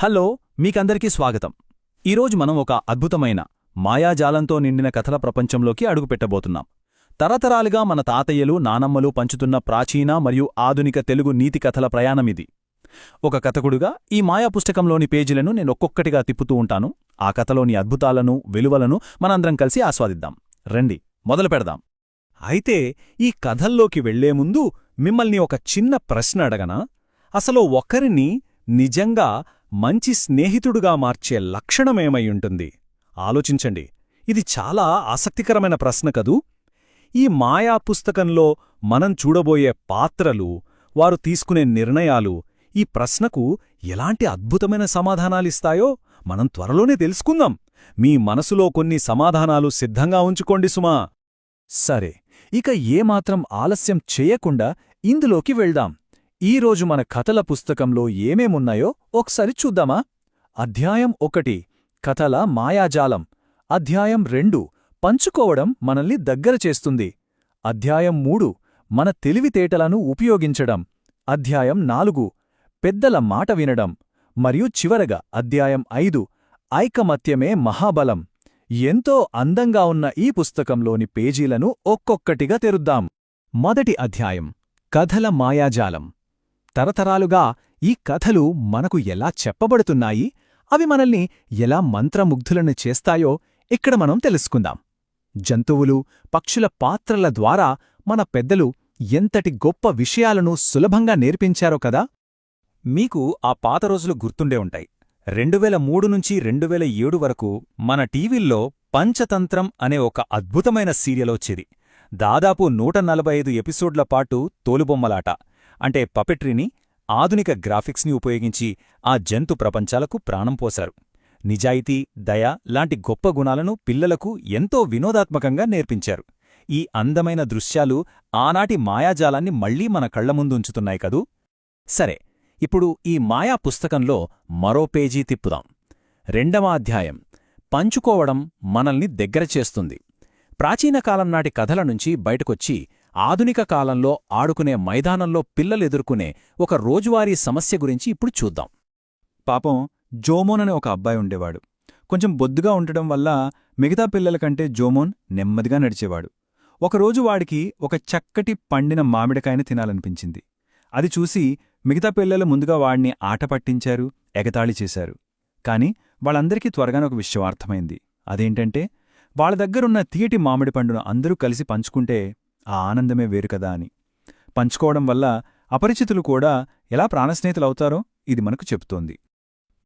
Hello, మీకందరికీ స్వాగతం. ఈరోజు మనం ఒక అద్భుతమైన మాయాజాలంతో నిండిన కథల ప్రపంచంలోకి అడుగుపెట్టబోతున్నాం. తరతరాలుగా మన తాతయ్యలు, నానమ్మలు పంచుతున్న ప్రాచీన మరియు ఆధునిక తెలుగు నీతి కథల ప్రయాణమిది. ఒక కథకుడుగా ఈ మాయా పుస్తకంలోని పేజీలను నేనొక్కొక్కటిగా తిప్పుతూ ఉంటాను. ఆ కథలోని అద్భుతాలను, విలువలను మనందరం కలిసి ఆస్వాదిద్దాం. రండి, మొదలు పెడదాం. అయితే ఈ కథల్లోకి వెళ్లే ముందు మిమ్మల్ని ఒక చిన్న ప్రశ్న అడగనా? అసలు ఒకరిని నిజంగా మంచి స్నేహితుడుగా మార్చే లక్షణమేమైయుంటుంది? ఆలోచించండి. ఇది చాలా ఆసక్తికరమైన ప్రశ్న కదూ. ఈ మాయా పుస్తకంలో మనం చూడబోయే పాత్రలు, వారు తీసుకునే నిర్ణయాలు ఈ ప్రశ్నకు ఎలాంటి అద్భుతమైన సమాధానాలిస్తాయో మనం త్వరలోనే తెలుసుకుందాం. మీ మనసులో కొన్ని సమాధానాలు సిద్ధంగా ఉంచుకోండి సుమా. సరే, ఇక ఏమాత్రం ఆలస్యం చేయకుండా ఇందులోకి వెళ్దాం. ఈరోజు మన కథల పుస్తకంలో ఏమేమున్నాయో ఒకసారి చూద్దామా? అధ్యాయం 1 కథల మాయాజాలం. అధ్యాయం 2 పంచుకోవడం మనల్ని దగ్గర చేస్తుంది. అధ్యాయం 3 మన తెలివితేటలను ఉపయోగించడం. అధ్యాయం 4 పెద్దల మాట వినడం. మరియు చివరగా అధ్యాయం 5 ఐకమత్యమే మహాబలం. ఎంతో అందంగా ఉన్న ఈ పుస్తకంలోని పేజీలను ఒక్కొక్కటిగా తెరుద్దాం. మొదటి అధ్యాయం కథల మాయాజాలం. తరతరాలుగా ఈ కథలు మనకు ఎలా చెప్పబడుతున్నాయి, అవి మనల్ని ఎలా మంత్రముగ్ధులను చేస్తాయో ఇక్కడ మనం తెలుసుకుందాం. జంతువులు, పక్షుల పాత్రల ద్వారా మన పెద్దలు ఎంతటి గొప్ప విషయాలను సులభంగా నేర్పించారో కదా. మీకు ఆ పాత రోజులు గుర్తుండే ఉంటాయి. 2003 నుంచి 2007 వరకు మన టీవీల్లో పంచతంత్రం అనే ఒక అద్భుతమైన సీరియల్ వచ్చేది. దాదాపు 145 ఎపిసోడ్ల పాటు తోలుబొమ్మలాట అంటే పపెట్రీని, ఆధునిక గ్రాఫిక్స్ని ఉపయోగించి ఆ జంతు ప్రపంచాలకు ప్రాణం పోశారు. నిజాయితీ, దయ లాంటి గొప్ప గుణాలను పిల్లలకు ఎంతో వినోదాత్మకంగా నేర్పించారు. ఈ అందమైన దృశ్యాలు ఆనాటి మాయాజాలాన్ని మళ్లీ మన కళ్లముందుంచుతున్నాయి కదూ. సరే, ఇప్పుడు ఈ మాయా పుస్తకంలో మరో పేజీ తిప్పుదాం. 2వ అధ్యాయం పంచుకోవడం మనల్ని దగ్గర చేస్తుంది. ప్రాచీనకాలం నాటి కథల నుంచి బయటకొచ్చి ఆధునిక కాలంలో ఆడుకునే మైదానంలో పిల్లలెదుర్కొనే ఒక రోజువారీ సమస్య గురించి ఇప్పుడు చూద్దాం. పాపం జోమోన్ అనే ఒక అబ్బాయి ఉండేవాడు. కొంచెం బొద్దుగా ఉండటం వల్ల మిగతా పిల్లలకంటే జోమోన్ నెమ్మదిగా నడిచేవాడు. ఒకరోజు వాడికి ఒక చక్కటి పండిన మామిడికాయని తినాలనిపించింది. అది చూసి మిగతా పిల్లలు ముందుగా వాడిని ఆట పట్టించారు, ఎగతాళి చేశారు. కాని వాళ్ళందరికీ త్వరగానే ఒక విషయం అర్థమైంది. అదేంటంటే వాళ్ళ దగ్గరున్న తీయటి మామిడి పండును అందరూ కలిసి పంచుకుంటే ఆ ఆనందమే వేరుకదా అని. పంచుకోవడం వల్ల అపరిచితులు కూడా ఎలా ప్రాణస్నేహితులవుతారో ఇది మనకు చెబుతోంది.